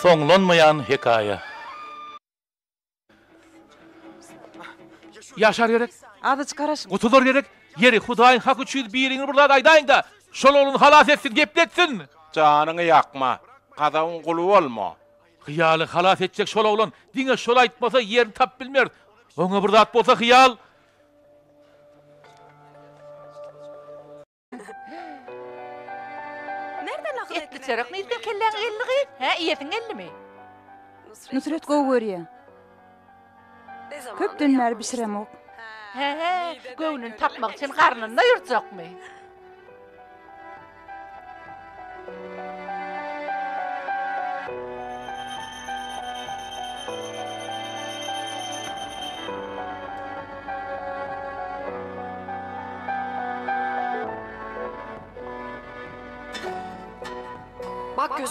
Soňlanmayan hekaye. Yaşar gerek, Adı çıkarasın. gutulur gerek. Yeri Hudaýyň hak üçin birini burada aýdaýyn da şol oğlunu halas etsin, gepletsin. Canını yakma. Kadavun kulu olma. Hyýaly halas etjek şol oğlan diňe şol aýtmasa yerini tap bilmer. Oňa bir zat bolsa hyýal. Nereden akıl Etli çörek mi izdir kellen elliği? He, iyetin elli mi? Nusret gow görýär. Köp dünler bişirem ok. He, göwnün tapmak için karnında yurtacak mı?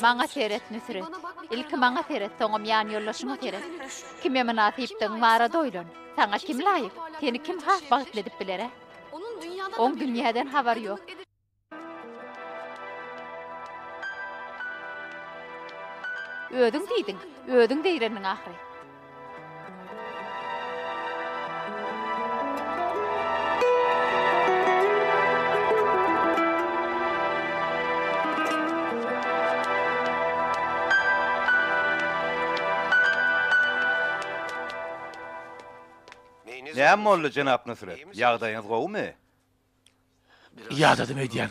Maňa seyret Nusret. İlki maňa seyret, soňam ýan ýollaşyňa seyret. Kime münasipdiň mara doýlan. Saňa kim laýyk? Seni kim has bagtledip bilere? Oň dünýäden habar ýok. Ödüň diýdiň, ödüň diýreniň ahry. Näme boldy jenap Nusret? Ýagdaýyňyz gowmy? Ýadadım eýdýän.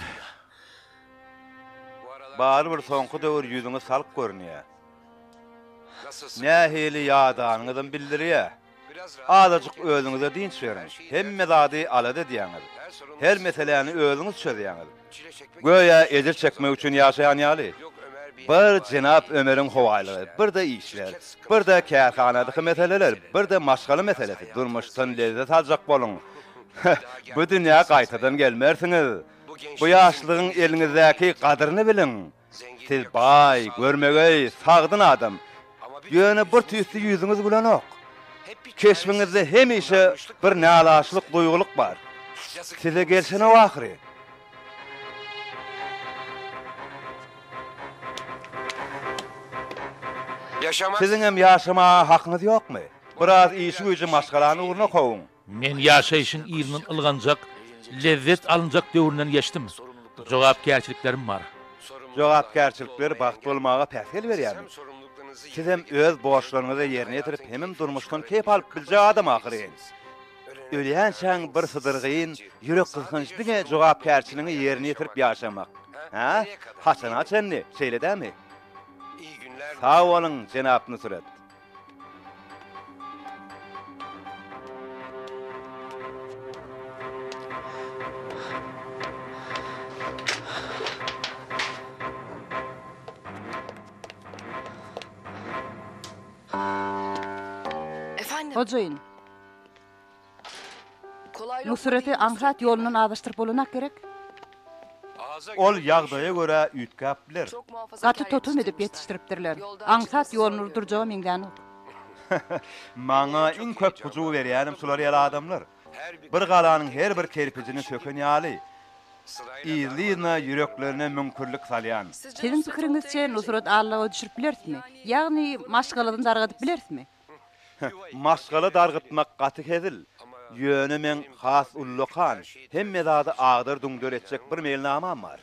Bary bir soňky döwür ýüzüňi salyp görünýär. Nähili ýadanyňyzdan bildirýär. Azajyk özüňize dinç berin. Hemme zady alady diýäňiz. Her meseleni özüňiz çözýäňiz. Goýa ejir çekmek üçin ýaşaýan ýaly. Bir Jenap Ömeriň howalygy, bir da işler, bir da kärhanadaky meseleler, bir da maşgaly meselesi. Durmuşdan lezzet aljak bolun. Bu dünýä gaýtadan gelmersiňiz. Bu ýaşlygyň eliňizdäki gadyryny bilin. Siz bay, görmegey, sagdyn adam. Ýöne bir tüýsli ýüzüňiz bilen ok. Keşbiňizde hemişe bir nälaşlyk duýguluk bar. Size gelsene wagty. Sizin hem ýaşama hakyňyz ýokmy? Biraz işi güýji maşgalany urna kowyň. Men ýaşaýyşyň ýylynyň ylganjak, lezzet alınjak döwründen geçdim. Jogapkärçiliklerim bar. Jogapkärçilikler baht bolmaga päsel berýär. Siz hem öz boşlaryňyzy ýerine ýetirip hemem durmuşdan kep alyp biljek adam ahyryn. Ölýän şaň bir sydyrgyn, ýürek kızgynçlygy jogapkärçiligiň ýerine ýetirip ýaşamak. Ha? Haçan açanny, şeýledämi? Sağ olun Jenap Nusret. Hocaýyn. Nusret'i Ankrat ýolundan adaştırıp bolunak gerek. Ol ýagdaýa görä üýtgäp biler. Gaty totum edip ýetişdiripdirler. Ankrat ýolunu urdurjagy meňden ok. Maňa iň köp gujuw berýänim şular ýaly adamlar. Bir galanyň her bir kerpijini söken ýaly. İzliýine ýüreklerine münkürlik salýan. Sizin pikiриňizçe Nusret Allaha düşürip bilersizmi? Ýagny maşgaladan dargadyp bilersizmi? Maşgala dargytmak gaty hedil. Ýöne men has ullukan, hemme zady agdyr duňdör etjek bir melnamam bar.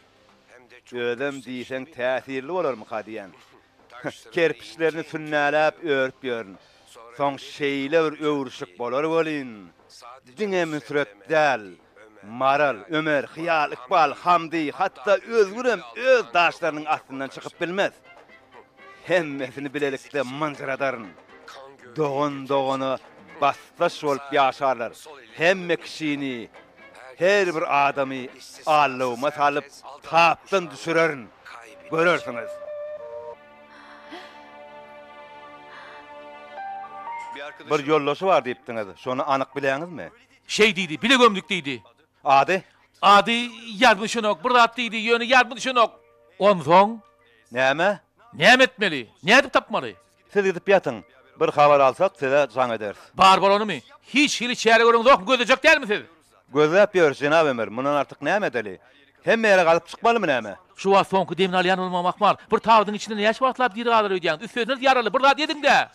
Özüm diýseň täsirli bolarmy hadiýän. Kerpiçlerini sünnäläp örüp ýörün. Soň şeýle bir öwrüşik bolar bolyn. Diňe Nusret däl, Maral, Ömer, Hyýal, Iqbal, Hamdi, hatda özgürem öz daşlarynyň astyndan çykyp bilmez. Hemmesini bilelikde manjaradaryn. Doğunu bastaş bolup ýaşarlar. Hemme kişini, her bir adamy Allahyma salyp tapdan düşürerin. Görersiňiz. Bir ýollaşy bar diýipdiňiz. Şonu anyk bileňizmi? Şey diýdi, bile gömdük diýdi. Ady? Ady ýarmyşynok, bir zat diýdi, ýöne ýarmyşynok. Onsoň Näme? näme etmeli? Näde tapmaly? Siz gidip ýatyň. Bir habar alsak size can ederiz. Bar bolanymy? Hiç hili çäre görüň zok gözejek dälmisiz? Gözläp ýör Jenap Ömer, mundan artyk näme edeli? Hemme ýere galyp çykmalymy näme? Şu wagt soňky demin alýan bolmamak mal. Bir tawdyň içinde näçe wagtlap diri galar öýdýän. Üstüne ýaraly bir zat edin-de.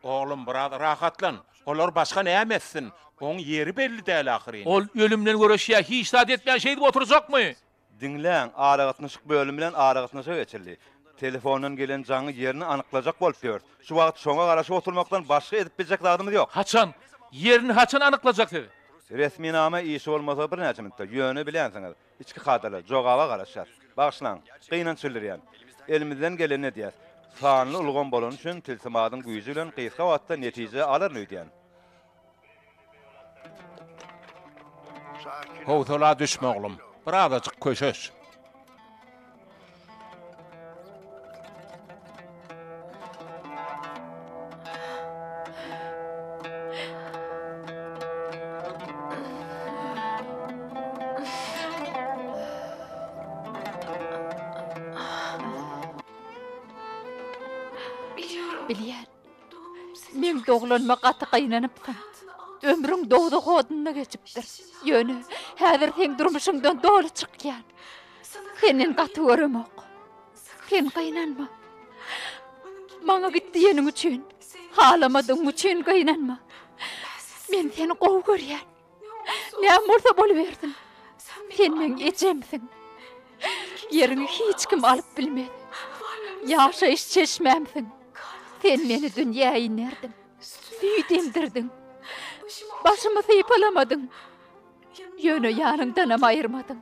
Oğlum biraz rahatlan. Olar başka ne emezsin? Onun yeri belli değil ahirin. Ol ölümden göreşýär, hiç zat etmeýän şeýdi oturjakmy? Dinleň, aragatnyşyk bölüm bilen aragatnyşa geçirli. Telefondan gelen jaňy yerini anyklajak bolup ýör. Şu wagt şoňa garaşyp oturmakdan başga edip biljek zagdymyz ýok. Haçan? Yerini haçan anyklajak dedi. Resmi nama işi olmasa bir näçe minitde ýöne bilensiňiz. Içki kadrlar jogaba garaşar. Bagşlaň, gynan çyldirýän. Elimizden geleni diýär. Sanly ulgan bolan üçin tilsimadyň güýji bilen gysga wagtda netije alar diýän. Howtola düşme oğlum. Birazcık köşeş. Bilýän. Men doglanma gaty gynanypdyň. Ömrüň dogdy hodunna geçipdir. Ýöne, häzir sen durmuşyňdan doly çykýan. Senin gaty göremok. Sen gynanma. Maňa gitdi ýeňiň üçin, halamadyň üçin gynanma. Men seni gowy görýän. Näme bolsa boluberdim. Sen men ejemsiň. Ýeriňi hiç kim alyp bilmedi. Ýaşaýyş çeşmämsiň. Sen meni dünýäye inerdim. Süýdemdirdin. Başymy syýyp alamadyň. Ýöne ýanyňdan aýyrmadyň.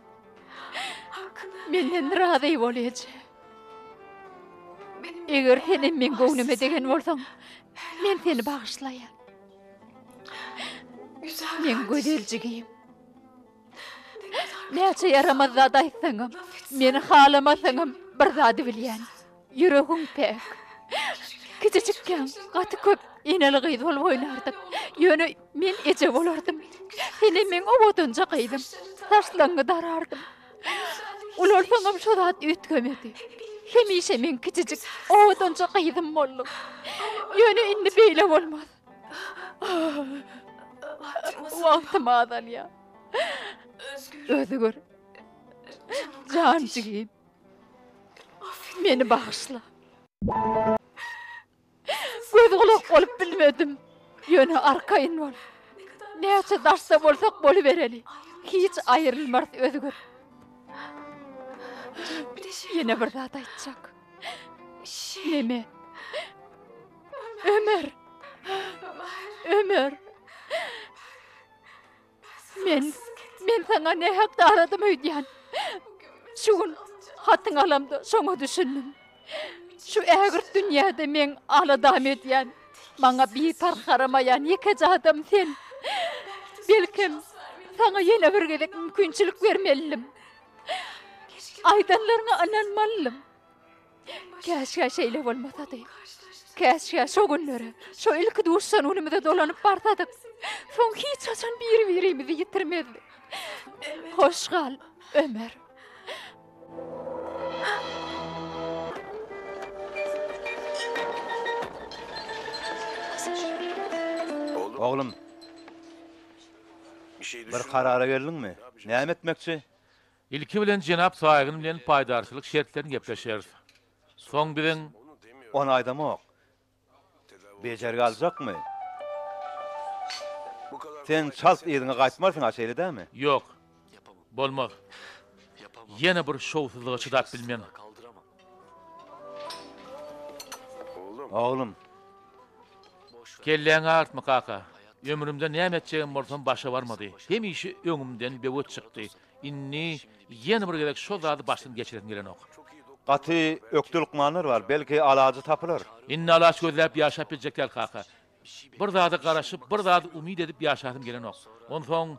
Menden razy bolýar. Eger senin men göwnüme degen bolsaň, men seni bagyşlaýan. Men gödeljigim. Näçe yaramaz zat aýtsaňam, meni halamasaňam bir zady bilýän. Ýüregim pek. Küçücükken gaty köp ineli gyz bolup oýnardyk. Ýöne men eje bolardym. Seni men obodunja gyzdym. Taşlangy darardım. Ular soňam şu zat ütgemedi. Hemişe men küçücük obodunja gyzdym boldum. Ýöne indi beýle bolmaz. Wagtym azal ýa. Özgür. Jancygym. Meni bagyşla. Göz kulak olup bilmedim. Ýöne arkaýyn bol. Näçe daşsa bolsak bolubereli. Hiç aýrylmaz özgür. Ýene bir zat aýtjak. Neme? Ömer. Ömer. Men sana ne hakda aradym öýdýän. Şugun hatyň alamda şoňa düşündüm. Şu ägir dünýäde men aladam edýän, maňa bir tar garamaýan ýeke adam sen. Belkim sana ýene bir gezek mümkinçilik bermelidim. Aýdanlaryňa inanmalym. Käşke şeýle bolmasady. Käşke şo günleri, şo ilki duşsan önümde dolanyp barsadyk. Soň hiç haçan bir-birimizi ýitirmezdik. Hoş gal, Ömer. Oğlum, bir karara geldiňmi? Näme etmekçi? İlki bilen jenap saýgyny bilen paýdarçylyk şertlerini gepleşer. Soň bilen 10 aýdamok. Bejerge aljakmy? Sen çalp ýerine gaýtmarsyň aşeýle dämi? yok. Bolmaz. Ýene bir şowsuzlyga çydap bilmän. Oğlum, Kelleň artma kaka. Ömrümde näme etjegim bolsam başa barmady. Hemişe öňümden bewet çykdy. Inni ýene bir gerek şo zady başdan geçiren gelen ok. gaty öktülük manlar bar, belki alajy tapylar. Inni alaç gözläp ýaşap biljekler kaka. Bir zady garaşyp, bir zady umyd edip ýaşadym gelen ok. Onsoň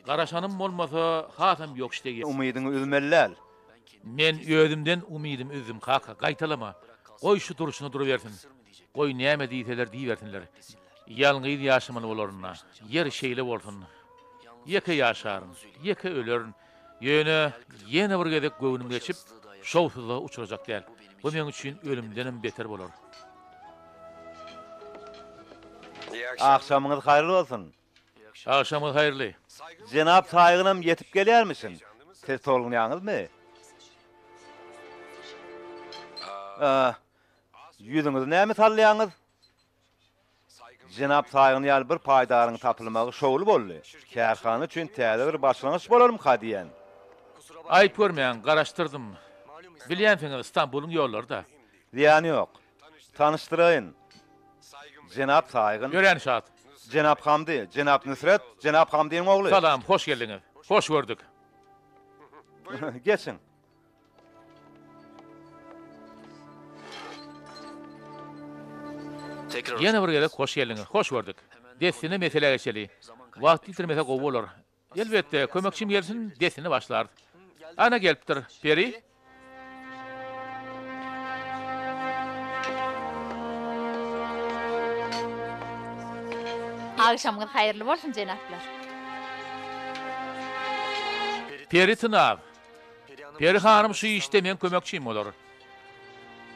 garaşanym bolmasa hasam ýok işdegi. Umydyňy üzmelläl. Men özümden umidim üzüm kaka. Gaýtalama. Goý şu duruşyny duruversin. Goý näme diýseler diýbersinler. Ýalňyz ýaşamaly bolarna. Yer şeýle bolsun. Ýeke ýaşaryn, ýeke ölerin. Ýöne ýene bir gezek göwnüm geçip şowsuzlyğa uçurajak däl. Bu meň üçin ölümdenem beter bolar. Akşamyňyz haýyrly bolsun. Akşamy haýyrly. Jenap saýgynam ýetip gelýärmisin? Tez tolgunýaňyzmy? Yüzüňizi näme sallaýaňyz? Jenap saýgyny ýaly bir paýdaryň tapylmagy şowly boldy. Kärhana üçin täze bir başlangyç bolarmy hadiýen. Ayıp görmeýän, garaşdyrdım. Bilýänsiňiz, İstanbulyň ýolları da. Diýany ýok. Tanıştyrayın. Jenap saýgyn. Görän şat. Jenap Hamdi, Jenap Nusret, Jenap Hamdiň ogly. Salam, hoş geldiňiz. Hoş gördük. Geçin. Ýene bir gele hoş geldiňiz. Hoş gördük. Desine mesele geçeli. Wagt ýitirmese gowy bolar. Elbetde kömekçim gelsin, desini başlar. Ana gelipdir. Peri. Akşamınız hayırlı bolsun jenaplar. Peri Tınav. Peri hanım şu işte men kömekçim bolar.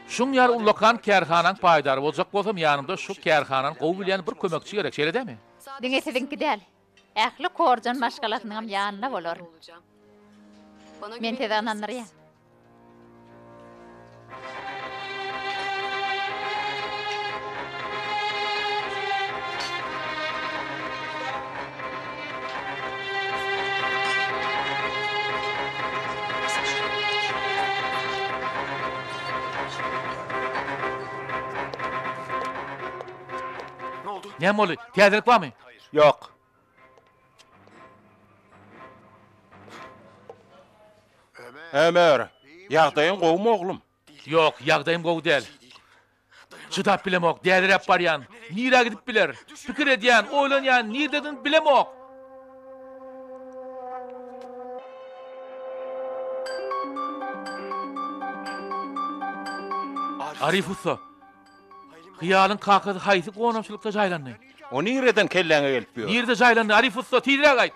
Şun ýar ullakan kärhanaň paýdary boljak bolsam ýanymda şu kärhanaň gowy bilen bir kömekçi gerek, şeýledemi? Diňesiňki däl. Ähli korjan maşgalatynyň ýanyna bolar. Men tez ananlarýa. Näme bolu? Täzelik barmy? Ýok. Ömer, ýagdaýyň gowmy oglum? Ýok, ýagdaýym gowy däl. Çydap bilemok, dädirep barýan. Nire gidip biler? Pikir edýän, oýlanýan, nireden bilemok. Arif usta. Hyýalyň kakasy haýsy gonamçylykda jaýlandy. O nireden kelleňe gelip ýör? Nirde jaýlandy Arif usta, tiýdirek aýt.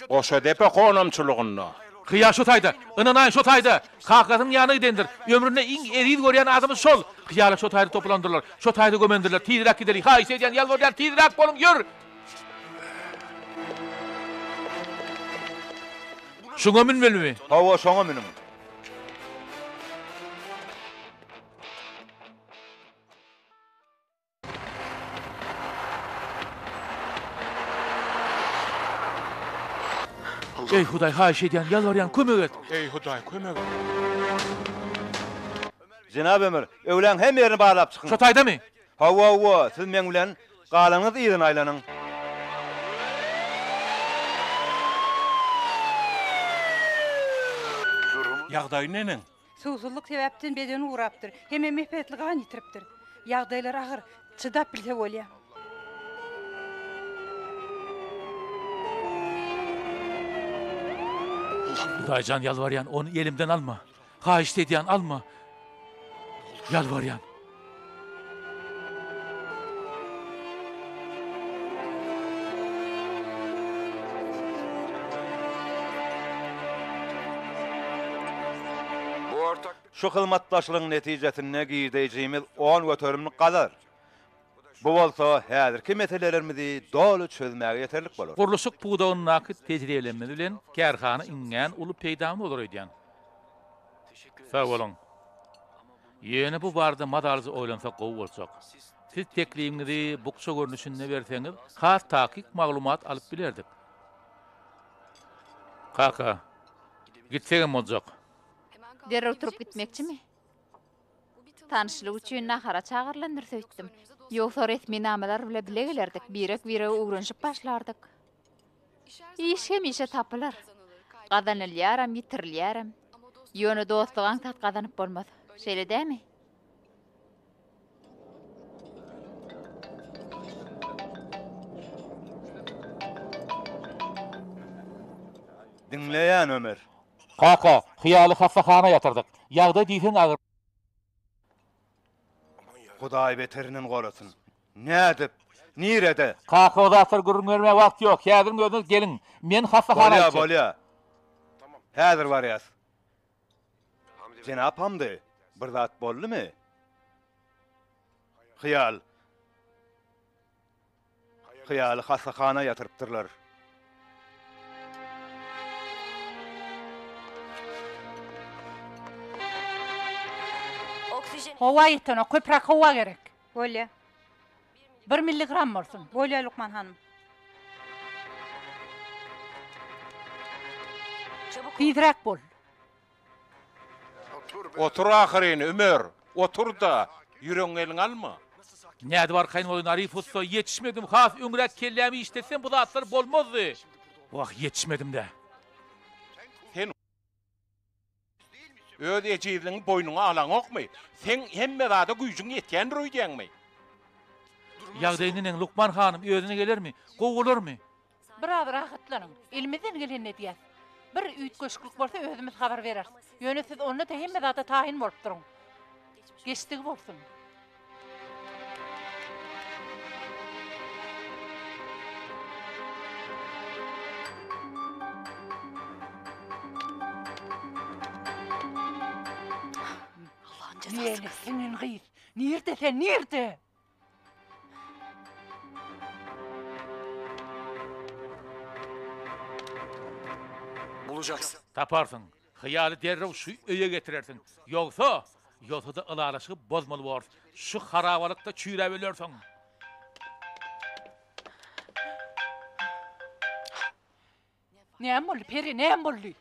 Oşa depe konamçylygyna. Hyýa şo taýda, ynanaýyn şo taýda. Kakasyň ýanyny dendir. Ömründe iň eziz görýän adamy şol. Hyýaly şo taýda toplandyrlar. Şo taýda gömendirler. Tiýdirek gidelik. Haýsy edýän ýalwarýan, tiýdirek boluň, ýür. Şoňa minmelimi? Hawa şoňa minim. Ey Hudaý, haýsy edýän ýalwarýan, kömek et. Ey Hudaý, kömek. Jenap Ömer, öwlen hem ýerini bağlap çykyň. Şo taýdamy? Hawa, siz men bilen galanyňyz ýerine aýlanyň. Ýagdaý nenen? Suwsuzlyk sebäpden bedeni urapdyr. Heme mehpetli gan ýitiripdir. Ýagdaýlar agyr, çydap bilse bolýar. Hudaýjan ýalwarýan, onu elimden alma. Haýsy edýän alma. Ýalwarýan. Şu hyzmatdaşlygyň netijesinde giýdejimiz 10 göterimli galar. Bu bolsa häzirki meselelerimizi doly çözmäge ýeterlik bolar. Guruluşyk puğdagyny nakyt tejribelenmesi bilen kärhana iňňän uly peýdamy bolar edýän. Sag bolun. Ýene bu barada madalsy oýlansak gowy bolsak. Siz tekliğinizi bukça görnüşünde berseňiz, has taýyk maglumat alyp bilerdik. Kaka, gitsegem boljak. Derre oturup gitmekçimi? Tanışlyk üçin nahara çağırlandyr söýtdim. Ýogsa resmi namalar bile bile gelerdik. Birek öwrenşip başlardyk. İş hem işe tapylar. Gadanylýaram, ýitirilýäram. Ýöne dostlugyň tat gazanyp bolmaz. Şeýledämi? Dinleýän Ömer. Kaka, hyýaly hassahana ýatyrdyk. Ýagda diýsen agyr. Hudaý beterinin gorasyn. Nädip? Nirede? Kaka uzatır görünmeme wagt ýok. Häzir özüňiz gelin. Men hassahana ýatyrdyk. Bolýa. Häzir barýas. Jenap Hamdi, bir zat boldymy? Hyýal. Hyýaly hassahana ýatyrypdyrlar. Hova yeten o köprak hova gerek. Bolya. 1 miligram bolsun. Bolya Lukman hanım. Tizrak bol. Otur ahirini Ömer. Otur da yüreğin elin alma. Näde bar kayn oyun Arif usta yetişmedim. Has öňrek kellämi işletsem bu zatlar bolmazdy. Wah yetişmedim de. Sen ödeyeceğinin boynuna alan okmy. Sen hemme zada güýjüň ýetýän roýdýanmy? Ýagdaýynyň Lukman hanım özüne gelermi? Gowularmy? Biraz rahatlanın. Elimizden gelen ne diýär? Bir üýt köşkülük bolsa özümiz habar berer. Ýöne siz onu da hemme zada taýin bolup duruň. Geçdigi bolsun. Niye senin gıyır? Nerede sen, nerede? Bulacaksın. Taparsın. Hyýaly derrew şu öýe getirersin. Ýogsa da ılalaşyp bozmaly bor. Şu harabalykda çüýre belersin. Näme boldy, Peri, näme boldy?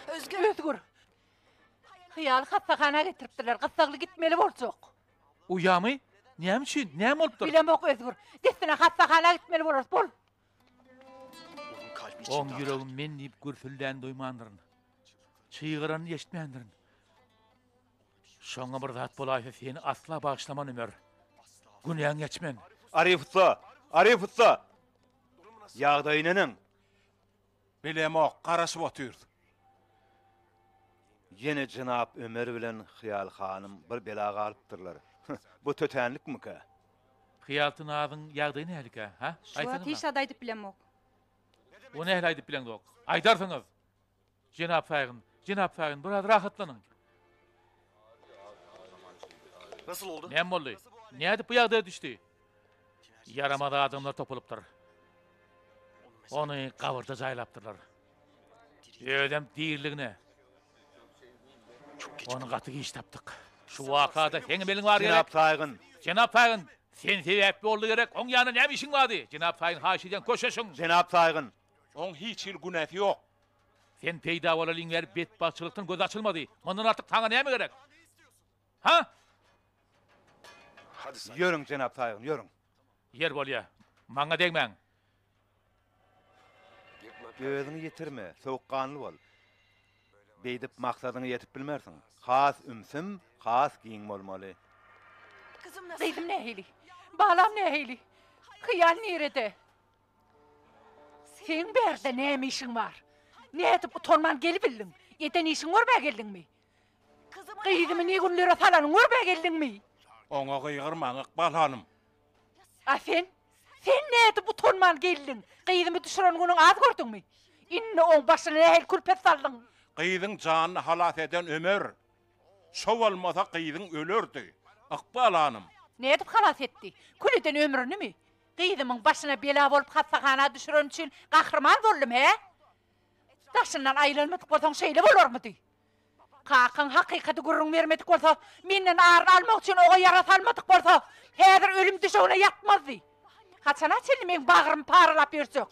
Özgür. Hyýaly hassahana getiripdiler. Gassagly gitmeli bolsak. Uyamy? Näme üçin? Näme bolupdyr? Bilemok Özgür. Desine hassahana gitmeli bolar. Bol. Onun kalbi için Oň yüregim men diýip gürsülden duýmandyryn. Çyýgyrany eşitmändirin. Şoňa bir zat bolaýsa seni asla bağışlaman Ömer. Günäň geçmen. Arif usta. Ýagdaýynyň Bilemok, garaşyp otyrdy. Yine Cenap Ömer bilen Hyýal hanım bir bela galypdyrlar. Bu tötenlikmi ka? Hyýaltyň adyň ýagdaýy nähilika, ha? Şu Aýtsaňyz. hiç adaýdyp bilemok. O nähili aýdyp bileňok? Aýdarsyňyz. Jenap Fagyn, biraz rahatlanyň. nasıl oldu? Näme boldy? Näde bu ýagdaýa düşdi? Yaramada adamlar topulypdyr. Onu gawurda jaýlapdyrlar. Ödem diýirligine. Onu gaty iş tapdyk. Şu wakada seň beliň bar gerek. Jenap Fagyn, sen sebäpli boldy gerek. Oň ýanyna näme işiň bardy? Jenap Fagyn haşydan köşeşiň. Cenap Saygın. Oň hiç il günäsi ýok. Sen peýda bolalyň ber betbaçylykdan göz açylmady. Ondan artyk taňa näme gerek? Ha? Hadi sen. Yörüň Cenap Saygın, yörüň. Yer bolýa. Maňa degmäň. Gözüňi ýetirme, sowukkanly bol. Beýdip maksadyny ýetip bilmersiň. Has ümsüm, has giň bolmaly. Kızım nähili? Balam nähili? Hyýal nerede? Sen berde näme işiň bar? Näde bu torman gelip bildin? Ýeten işiň görmä geldingmi? Gyýdymy ne günlere salanyň görmä geldingmi? Oňa gyýgyrmaň Iqbal hanım. A sen näde bu torman geldin? Gyýdymy düşüren günüň az gördüňmi? Inne oň başyna nähil külpet saldyň? Gyýdyň janyny halat eden Ömer. Şo bolmasa gyýdyň ölerdi. Iqbal hanım. Näde halas etdi? Küleden ömrünimi? Gyýdymyň başyna bela bolup hassahana düşüren üçin gahrman boldum he? Daşyndan aýlanmadyk bolsaň şeýle bolarmydy? Kakan hakykati gurrun bermedik bolsa, menden aryn almak üçin oga yara salmadyk bolsa, häzir ölüm düşegine ýatmazdy. Haçan açyldy men bagrym paralap ýersek.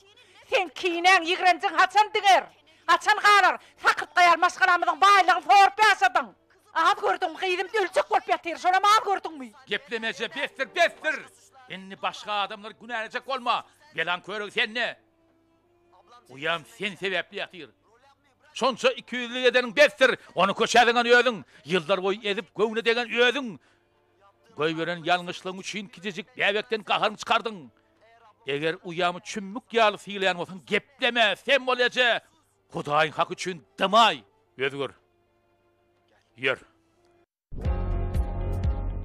Sen kiýnen ýigrenjiň haçan diňer? Haçan galar? Sakyt gaýar maşgalamyzyň baýlygyny sorup ýaşadyň. Az gördüm, gyýdym ölçek bolup ýatyr, şoňa ma gördüňmi? Geplemeje bestir. Enni başga adamlar günäjek bolma. Gelan körüg senne. Uyam sen sebäpli ýatyr. Şonça 200'lik edeniň bestir. Onu köşädiňen öýdüň. Ýyllar boýy edip göwne degen öýdüň. Göýberen ýalňyşlygyň üçin kijejik bäbekden gaharyň çykardyň. Eger uyamy çümmük ýaly fiýleýän bolsaň gepleme, sen bolýaje. Hudaýyň hak üçin dymay. Özgür. Yer.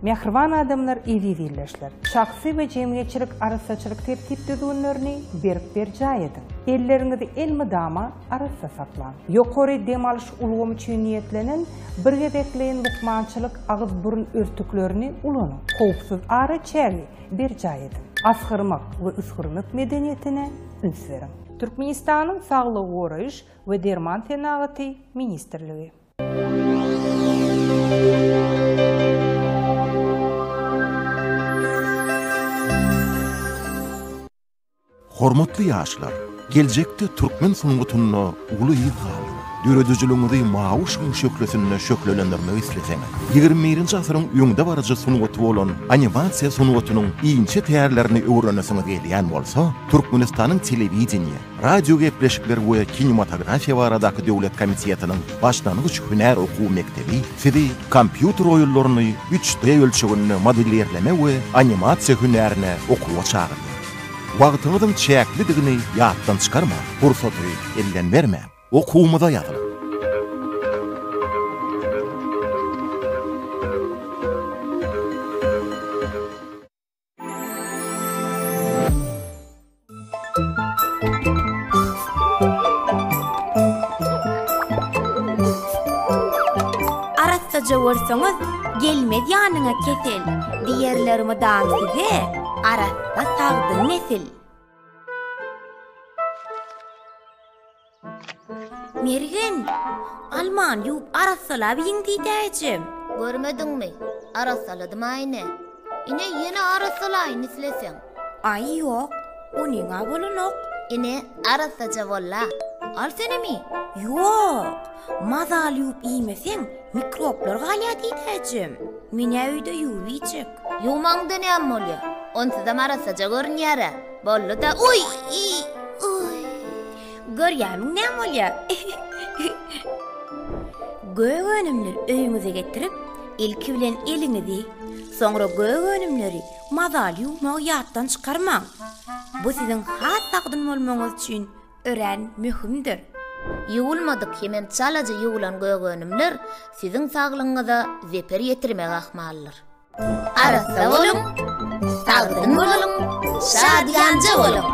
Mehriban adamlar ezidirleşler. Şahsi ve cemiyetçilik arassaçılık tertip düzünlerini bir jay edin. Ellerinizi elmidama arassa saklan. Yokori demalış ulgum üçün niyetlenen birge bekleyen lukmançılık ağız burun örtüklerini ulanın. Kovsuz ara çeri bir jay edin. Asgırmak ve ısgırınık medeniyetine üns verin. Türkmenistan'ın Sağlığı Uğrayış ve Derman Tenagati Ministerliği. Hormatly ýaşlar, geljekde türkmen sunugutyny uly ýyzal, döredüjülüňizi mawuşyň şöklesinne şöklendirmek isleseňiz, 21-nji asyryň öňde barajy sunuguty bolan animasiýa sunugutynyň iňçe täýärlerini öwrenesiňiz gelýän bolsa, Türkmenistanyň telewizioniýa, radio gepleşikleri we kinematografiýa baradaky döwlet komitiýetiniň başlangyç hünär okuw mektebi sizi kompýuter oýunlaryny 3D ölçeginde modellerleme we animasiýa hünärine okuwa çağırdy. Wagtyňyzyň çäklidigini ýatdan çykarma, fursaty elden berme. Okuwmyza ýazyl. Arassaja bolsaňyz gelmez ýanyňa kesel. Diýerlerimi dan size arassa sagdyn nesil. Mergen, alman ýup arassalabyň diýdäjim. Görmediňmi? Arassaladım aýny. Ine ýene arassalaýyn isleseň. Ay ýok, onuňa bolanok. Ine arassaja bolla. Al senemi? Ýok. Mazal ýup iýmeseň mikroplar galýa diýdäjim. Mine öýde ýuwýjek. Ýumaňda näme bolýar? Onsuzam arassaja görünýär. Bollu da uy! Görýämiň näme bolýar? Gögönümler öýüňize getirip, ilki bilen eliňizi, soňra gögönümleri mazal ýuwmagy ýatdan çykarmaň. Bu siziň has sagdyn bolmaňyz üçin ören mühimdir. Ýuwulmadyk hemem çalaja ýuwulan gögönümler siziň saglygyňyza zeper ýetirmek ahmallyr. Arassa boluň, sagdyn boluň, şadýanja boluň.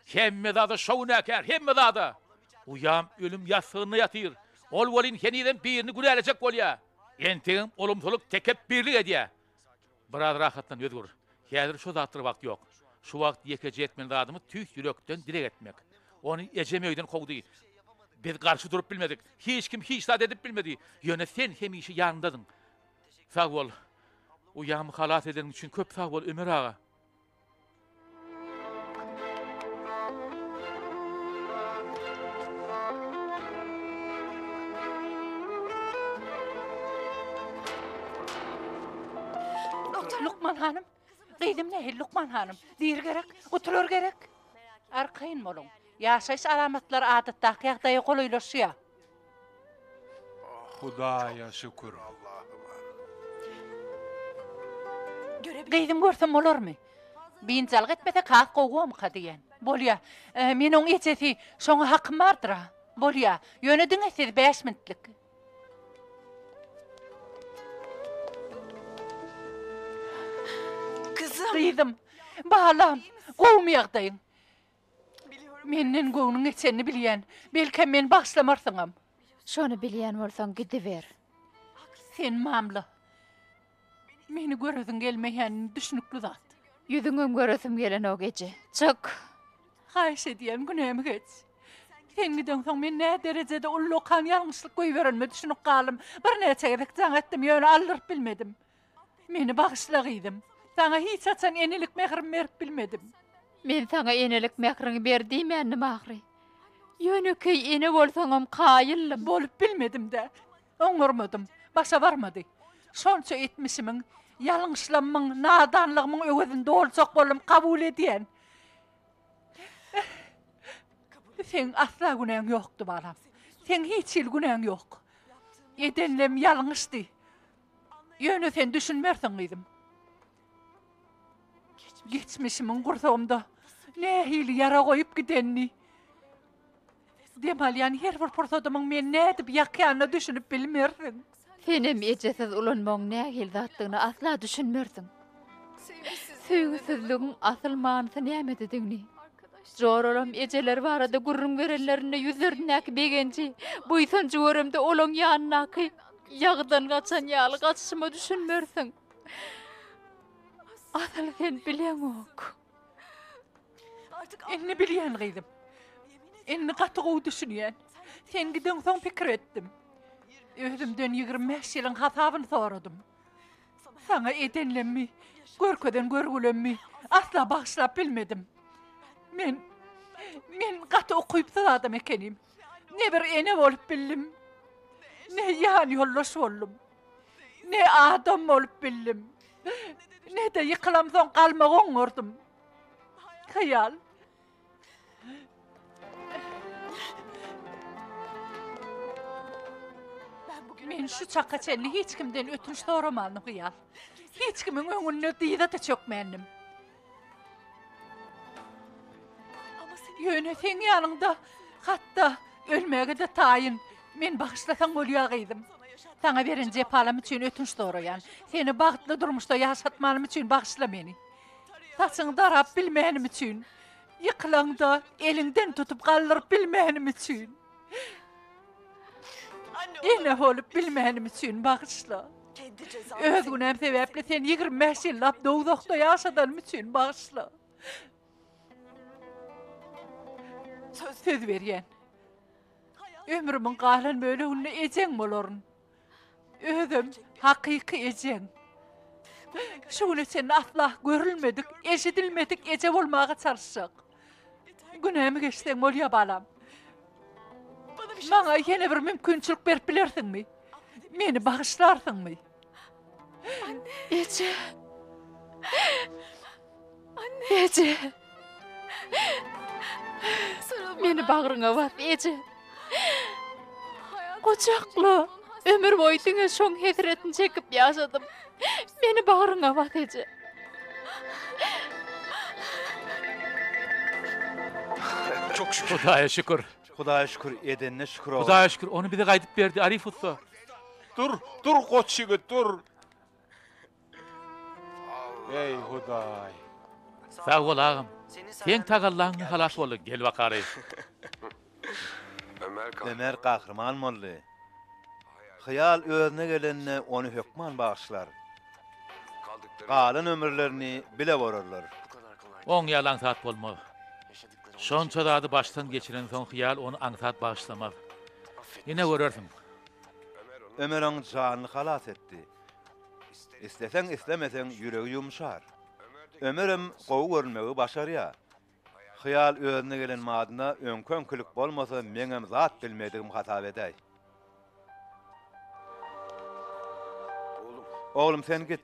Hemme dada şow näker, hemme dada. Uyam ölüm ýasygyna ýatyr. Ol bolyn heniden birini gülelecek bolýar. Enteňim olumsuzlyk tekep birlik edýär. Biraz rahatlan özgür. Häzir şu zatdyr wagt ýok. Şu wagt ýekeje etmeli adymy tüýs ýürekden dilek etmek. Onu ejemöýden kowdy. Biz garşy durup bilmedik. Hiç kim hiç zat edip bilmedi. Ýöne sen hemişe ýanyndadyň. Sag bol. Uyamy halat edeniň üçin köp sag bol Ömer ağa. Lukman hanım, gıydym nähil Lukman hanım. Diýir gerek, oturur gerek. Arkaýyn boluň. Ýaşaýyş alamatlar adatdaky ýagdaýa golaýlaşýar. Hudaýa şükür. Gıydym görsem bolarmy? Biňjallyk etmese kaq gowgam diýen. Bolýar. Men oň ejeti şoňa hakym bardyr. Bolýar. Ýönediň siz 5 minitlik. Gıydym, balam, gowmaýagdaýyň. Menden gownuň etsenini bilýän, belki men başlamarsyňam. Şonu bilýän bolsaň gidiber. Sen mamly. Meni görüzüň gelmeýän düşnükli zat. Ýüzüňem göresim gelen o gece. Çok. Haýş edýän günämi geç. Sen gidäň soň men nä derejede ullukan ýalňyşlyk goýberme düşünüp galym. Bir näçe gerek jaň etdim, ýöne aldyryp bilmedim. Meni bagyşla gıydym. Sana hiç açan enilik mehrim berip bilmedim. Men sana enilik mehrini berdiğim annym ahry. Ýöneköy ene bolsaňam kaýyllym bolup bilmedim de. Oňurmadım, başa barmady. Şonça etmişimiň, ýalňyşlamyň, nadanlygymyň öwüzinde bolsak bolum kabul edýän. Sen asla günahın yoktu balam. Sen hiç günahın yok. Edenlem yalnızdı. Yönü sen düşünmersin miydim? Geçmişimin kursağımda ne hili yara koyup gidenni. Demal yani her bir fırsatımın men ne edip yakyanını düşünüp bilmersin. Senem ecesiz ulanmağın ne hildi attığını asla düşünmürdün. Sevgisizliğin asıl manası näme dedini? Zor olam eceler barada gurrun verenlerine yüzlerindeki begenci, bu insan jörümde olon yanınaki, yağdan kaçan yağlı kaçışımı düşünmürsün. Asıl sen bilen ok. Enni bilyen gıydım. Enni katığı düşünüyen. Sen gidin son fikir ettim. Özümden 25 yılın hasabını soradım. Sana edenlemmi, görköden görgülemmi, asla bağışlap bilmedim. Men katı okuyup sıradım ekenim. Ne bir ene olup bildim, ne yan yollaş oldum, ne adam olup bildim, ne de yıkılam son kalmak oňurdum. Hayal. Men şu çakaçelli hiç kimden ötünç soramalım hayal. Hiç kimin öňüne diýde de çökmendim. Yöne sen yanında, hatta ölmege de tayin. Men bağışlasan bolýagydym. Sana beren jepalam üçin ötünç sorayan. Seni bagtly durmuşda yaşatmalym üçin bağışla meni. Saçyň darap bilmenim üçin. Yıkılanda elinden tutup kaldyryp bilmenim üçin. Ene olup bilmenim üçin bağışla. Öz günäm sebäpli sen 25 ýyllap dowdakda ýaşadym üçin bağışla. Söz berýän. Ömrümiň galan bölегinde ejeň bolaryn. Özüm hakyky ejeň. Şunu sen asla görülmedik, eşidilmedik eje bolmaga çalışak. Günämi geçseň bolýa balam. Maňa ýene bir mümkinçilik berip bilersiňmi? Meni bağışlarsyňmy? Ece. Ece. Meni bagryňa bas, Ece. Koçaklı, ömür boyu diňe şoň hesretini çekip ýaşadym. Meni bagryňa bas, Ece. Çok şükür. Hudaýa şükür. Hudaýa şükür, edenine şükür oğlum. Hudaýa şükür. Onu bize gaýdyp berdi Arif usta. Dur koç ýigit, dur. Ey Hudaý. Sag bol agam. Sen tagallaňy halas bol, gel bakary. Ömer Kahraman molly. Hyýal özüne gelenne onu hökman bağışlar. Galan ömürlerini bile borarlar. Oň ýalan saat bolmaz. Şonça zady baştan geçiren soň hyýal onu aňsat bağışlamaz. Ine görersiň. Ömer oň janyny halas etdi. İstesen islemesen ýüregi ýumşar. Ömerim gowy görünmegi başarýar. Hyýal özüne gelen madyna öňköňkilik bolmasa meňem zat bilmedigim hatap edäý. Oğlum sen git.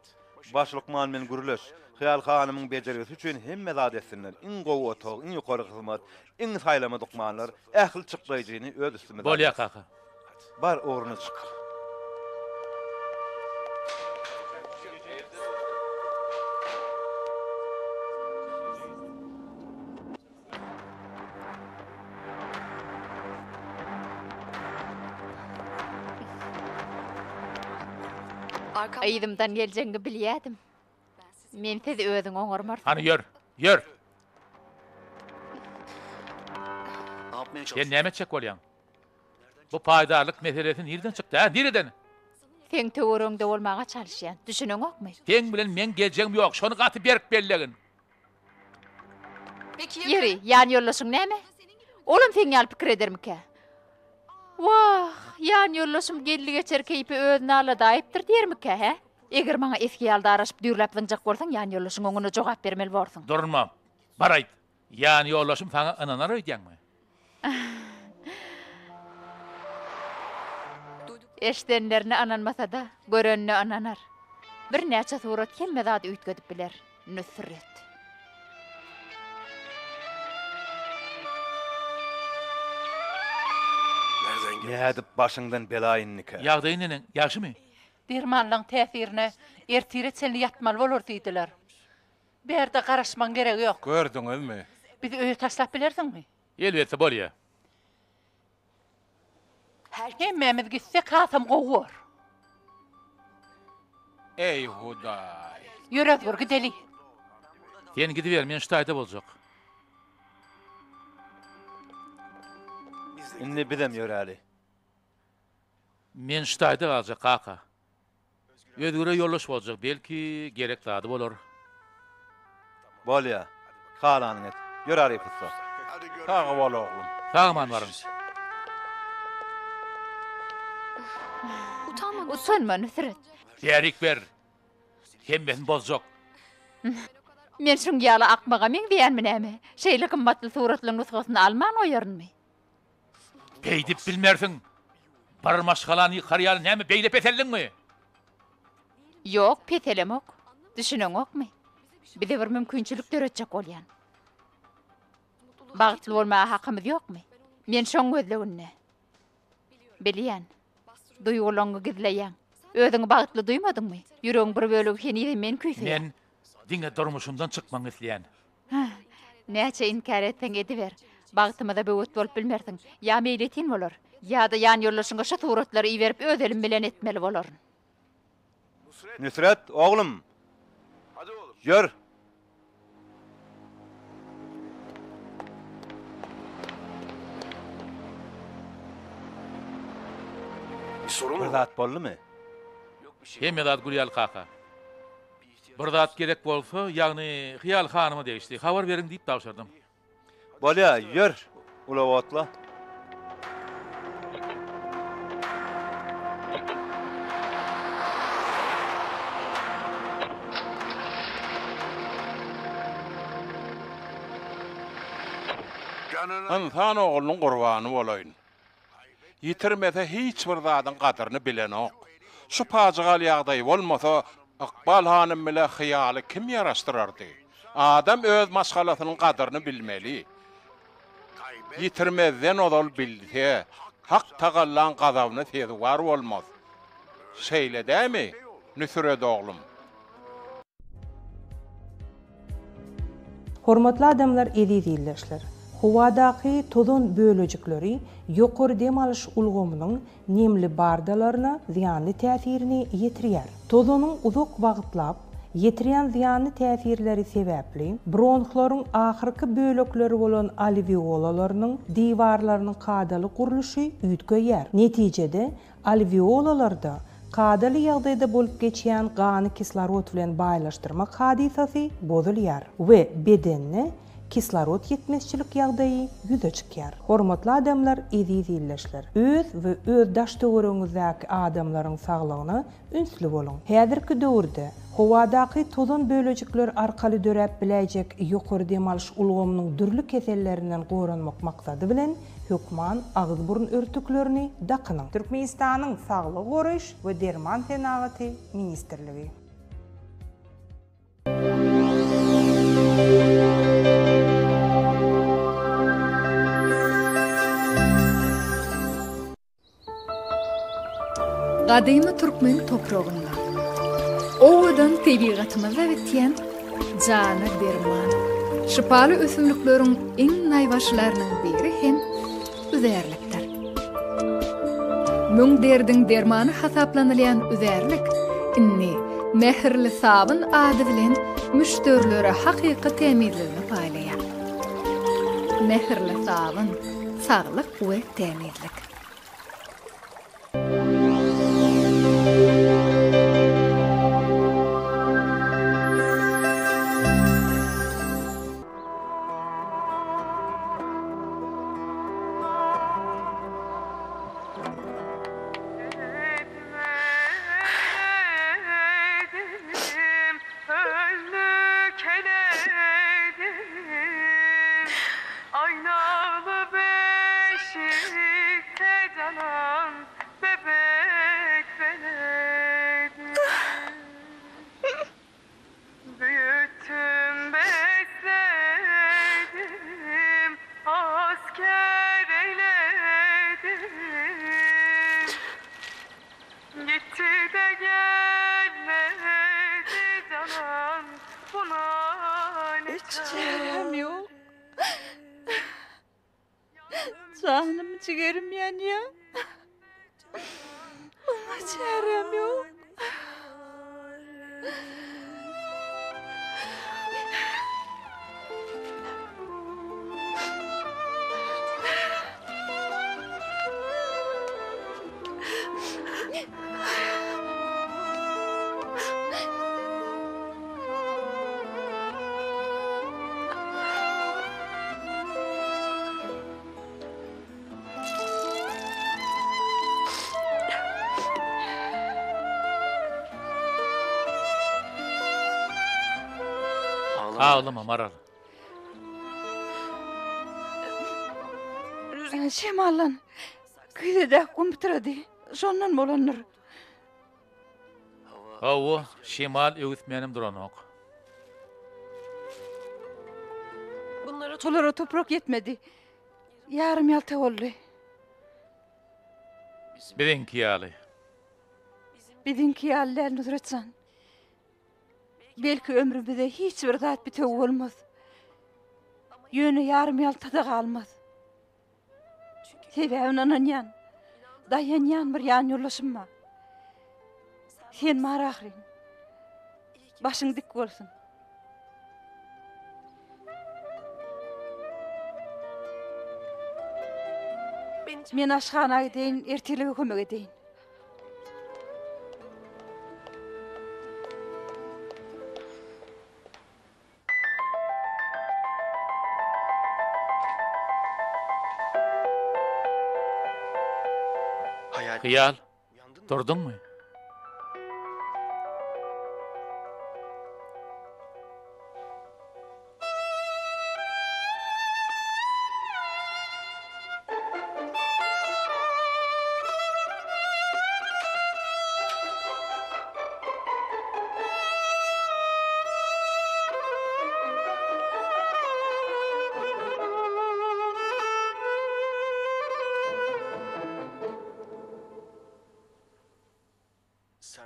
Başlykman men gürleş. Hyýal hanymyň bejergisi üçin hemme zat etsinler. Iň gowy otog, iň ýokary hyzmat, iň saýlama dokmanlar ähli çykdyjyny öz üstüme. Bolýa kaka. Bar oğruna çık. Aýdymdan geljeňi bilýädim. Men tez özüň oňarmar. Hani ýör, ýör. Ne yapmaya Sen çalışıyorsun? näme çek bolýan? Bu paýdarlyk meselesi nereden çykdy? Ha, nereden? Sen töwerüňde bolmaga çalışýan. Düşüneň okmy? Sen bilen men geljeğim ýok. Şonu gaty berip bellegin. Yeri, ýan ýollaşyň näme? Olum sen ýaly pikir edermike? Wah, ýan ýollaşym gelli geçer keýpi özüne alada aýypdyr diýermike, he? Eger maňa eski ýalda araşyp dürläp wynjak bolsaň, ýan ýollaşyň oňuna jogap bermeli bolsaň. Durmam. Baraýt. Ýani ýollaşym saňa ananar öýdýänmi? Eşdenlerini ananmasa da, görenini ananar. Bir näçe surat hemme zat üýtgedip biler. Nusret. Gädip başyňdan belaýynnyka. Ýagdaýy nenen? Ýaşymy? Dermanlaryň täsirine ertiretsenli ýatmaly bolar diýdiler. Berde garaşman gerek ýok. Gördüňizmi? Biz öýe taşlap bilerdiňmi? Elbetde bolýar. Hemmemiz gitsek hasam gowur. Ey Hudaý. Ýörek bir gideli. Sen gidiver, men ştaýda boljak. Indi bilem ýöräli. Men ştaýda galjak kaka. Özgüre ýollaş boljak, belki gerek zady bolar. Bolýa. Halanyň et. Ýöräli kızsa. Tagy bol oglum. Sağman barym. Utanma Nusret. Terik ber. Hem ben boljak. Men şun ýaly akmaga men diýänmi näme? Şeýle kymmatly suratlaryň nusgasyny alman oýarynmy? Beýdip bilmersiň. Bar maşgalany ýykarýaly näme beýlep etelliňmi? Ýok, petelemok. Düşüneňokmy? Bize bir mümkinçilik döretjek bolýan. Bagtly bolmaga hakymyz ýokmy? Men şoň gözleginde. Bilýän. Duýgularyňy gizleýän. Özüňi bagtly duýmadyňmy? Ýüregiň bir bölegi heni men küýsün. Men diňe durmuşumdan çykmaň isleýän. Näçe inkar etseň ediber. Bagtymyza böwet bolup bilmersiň. Ýa meýletin bolar. Ýa-da ýan ýollaşyňa şu suratlary iýerip öz elim bilen etmeli bolaryn. Nusret, oglum. Ýör. Bir sorun Bir mu? zat boldymy? Hem ýa-da Gülýal kaka. Bir zat gerek bolsa, ýagny Hyýal hanymy deýişdi. Habar beriň diýip dagşardym. Bolýa, ýör. Ulawatla. Insan oğlunun gurbany bolaýyn. Yitirmese hiç bir zadyň gadyryny bilenok. Şu pajagal ýagdaý bolmasa, Iqbal hanym bilen Hyýaly kim ýaraşdyrardy? Adam öz maşgalasynyň gadyryny bilmeli. Yitirmezden odal bilse, hak tagallan gazabyny sezwar bolmaz. Şeýle dämi? Nusret oglum. Hormatly adamlar, edýärler. Howadaky tozun bölejikleri ýokary dem alyş ulgamynyň nemli bardalaryna ziýanly täsirini ýetirýär. Tozunyň uzak wagtlap ýetirýän ziýanly täsirleri sebäpli bronhlaryň ahyrky bölekleri bolan alveolalarynyň diwarlarynyň kadaly guruluşy üýtgeýär. Netijede alveolalarda kadaly ýagdaýda bolup geçýän gany kislorod bilen baýlaşdyrmak hadisasy bozulýar we bedenni kislorod yetmezçilik ýagdaýy ýüze çykýar. Hormatly adamlar, edýärler. Öz we öz daşdöwrüňizdäki adamlaryň saglygyna ünsli bolun. Häzirki döwürde howadaky tozun bölejikler arkaly döräp biläjek ýokary dem alyş ulgamynyň dürli kesellerinden goranmak maksady bilen hökman agyz burun örtüklerini dakynyň. Türkmenistanyň Saglyk goraýyş we derman tenagaty ministrligi. Gadymy türkmen topragynda owadan tebigatymyza bitýän jana derman, şypaly ösümlikleriň iň naýbaşlarynyň biri hem üzerlikdir. Müň derdiň dermany hasaplanylýan üzerlik inni mehirli sabyn ady bilen müşterilere hakyky temizligini paýlaýar. Mehirli sabyn, saglyk we temizlik. Aynalı beşikte Hiç çarem yok. Canım ciğerim yanıyor. Bana çarem yok. Ağlama Maral. Şemallan. Kıyıda kompütüredi. Sondan bolanır. Hawa şemal öğütmenim duranok. Tulara toprak yetmedi. Yarım yalta oldu. Birinki yalı. Bizimki yerler Nusretsan. Belki ömrümüzde hiç bir zat bitev olmaz. Yönü yarım yaltada kalmaz. Sebebin ananyan, dayanyan bir yan yollaşınma. Sen maraqrin. Başın dik olsun. Men aşxanaga deyin, ertelege kömek edeyin. Hıyal, durdun mu?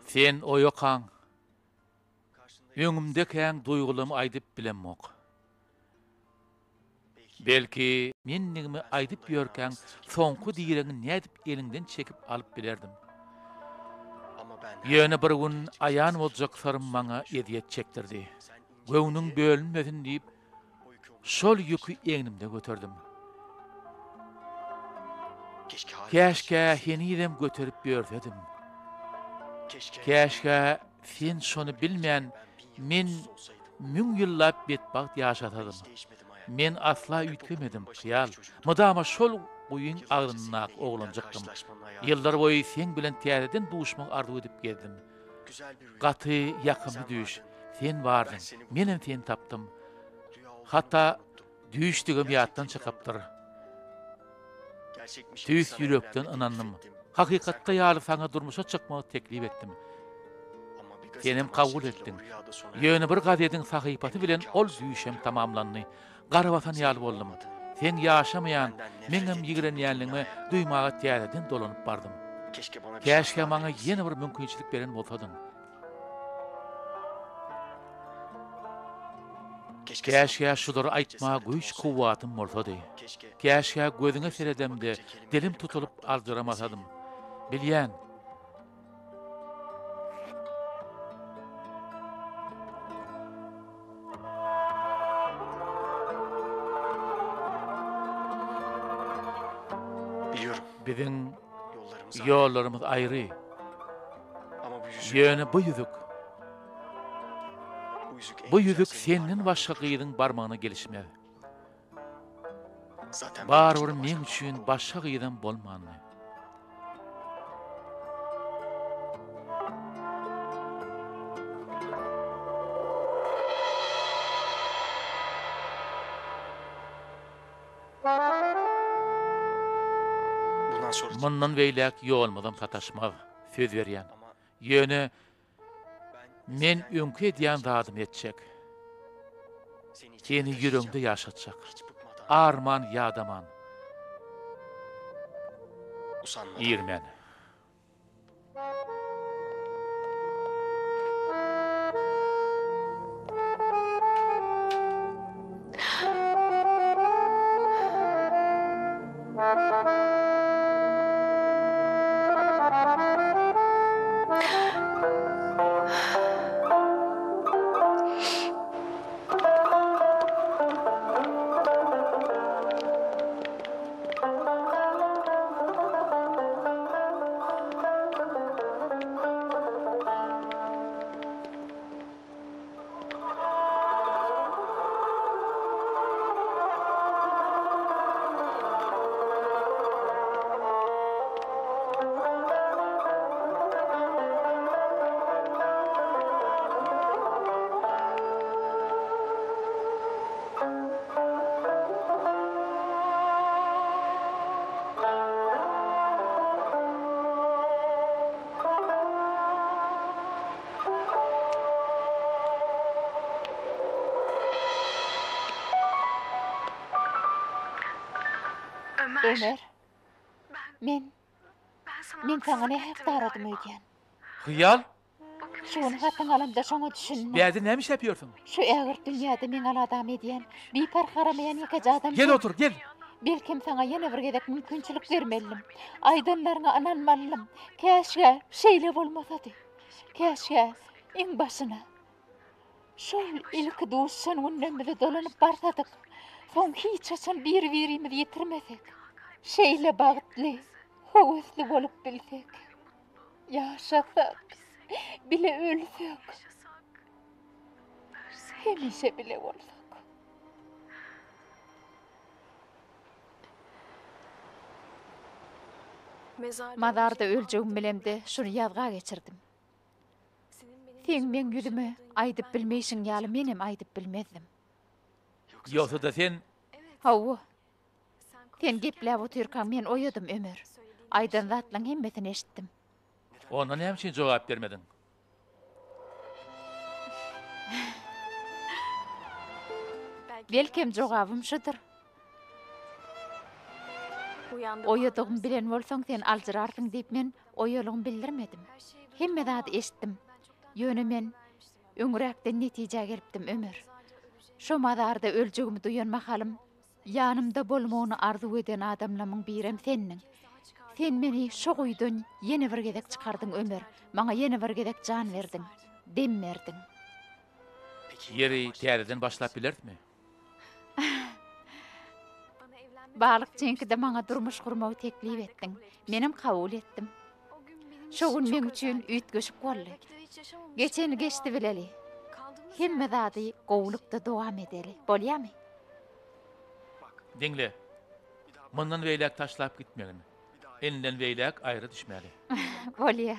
Sen o yokan. Öňümde käň duýgulamy aýdyp bilenmok. Belki mennigimi aýdyp ýörkäň soňky diýereňi nädip elinden çekip alyp bilerdim. Ýöne bir gün aýan boljak sarym maňa ediyet çekdirdi. Göwnüň bölünmesin diýip şol ýükü eňimde götürdüm. Käşke henidem götürüp ýörsedim. Käşke sen şonu bilmeýän men müň ýyllap betbaht ýaşatadım. Men asla üýtgemedim hyýal. Mydama şol goýun agrynak oglanjykdym. Ýyllar boýy sen bilen täzeden duşmak arzu edip geldim. Gaty ýakymy düş. Sen bardyň. Menem seni tapdym. Hatta düşdigim ýatdan çykypdyr. Tüýs ýürekden ynandym. Hakykatda ýaly saňa durmuşa çykmagy teklip etdim. Senem kabul etdim. Ýöne bir gazetin sahypasy bilen ol düýşem tamamlandy. Garabatan ýaly boldum. Sen ýaşamaýan, meňem ýigrenýänligimi duýmaga täzeden dolanyp bardym. Käşke maňa ýene bir mümkinçilik beren bolsadyň. Käşke şudur aýtma güýç kuwwatym bolsady. Käşke gözüňe seredemde dilim tutulup aldyramasatym. Bilýän. Biliyorum. Bizim yollarımız ayrı. Ýöne bu ýüzük. Bu ýüzük senin başga gyýdyň barmagyna gelişmedi. Barbyr men üçin başga gyýdan bolmany. Mundan beýlek ýolmadan pataşmaz, söz berýän. Ýöne men öňkü edýän zadym etjek. Seni ýüregiňde ýaşatjak. Arman ýadaman. Ýermen. Ömer. Men sana ne hep aradım öýdän. Hyýal? Şunu hatan alamda şoňa düşünme. Bäde nämiş yapıyorsun? Şu ägir dünýäde meňe adam edýän, bir haramayan ýeke adam. Gel otur, gel. Belkim sana ýene bir gedek mümkinçilik bermelim. Aýdanlaryňa ananmalym. Käşke şeýle bolmasady. Käşke iň başyna. Şol ilki duşsan günden bile dolanyp barsadyk. Soň hiç açan bir-birimizi ýetirmesek. Şeýle bagtly, howsly bolup bilsek. Ýaşasak, bile ölsek. Hemişe bile bolsak. Mazarda öljegim bilemde şunu ýazga geçirdim. Sen men ýüzüme aýdyp bilmeýsiň ýaly menem aýdyp bilmezdim. Ýoksa da sen... Hawa. Sen gepläp oturkan men oýadym Ömer. Aýdan zatlaň hemmesini eşitdim. Ona näme üçin jogap bermedin? Belkem jogabym şudur. Oýadygym bilen bolsaň sen aljyrarsyň diýip men oýalygymy bildirmedim. Hemme zat eşitdim. Ýöne men öňürekden netije gelipdim Ömer. Şo mazarda öljegimi duýan mahalym ýanymda bolmagyny arzu eden adamlamyň birem senniň. Sen meni şo guýdan ýene bir gedek çykardyň Ömer. Maňa ýene bir gedek jan berdiň, dem berdiň. Ýeri täzeden başlap bilertmi? Balyk çenkide maňa durmuş gurmagy teklip etdiň. Menem kabul etdim. Şo gün men üçin üýt göşüp boldy. Geçeni geçti bileli. Hemme zady gowlukda dowam edeli. Bolýarmy? Dinle. Mundan beýlek taşlap gitmegin. Elinden beýlek aýry düşmäli. Bolýar.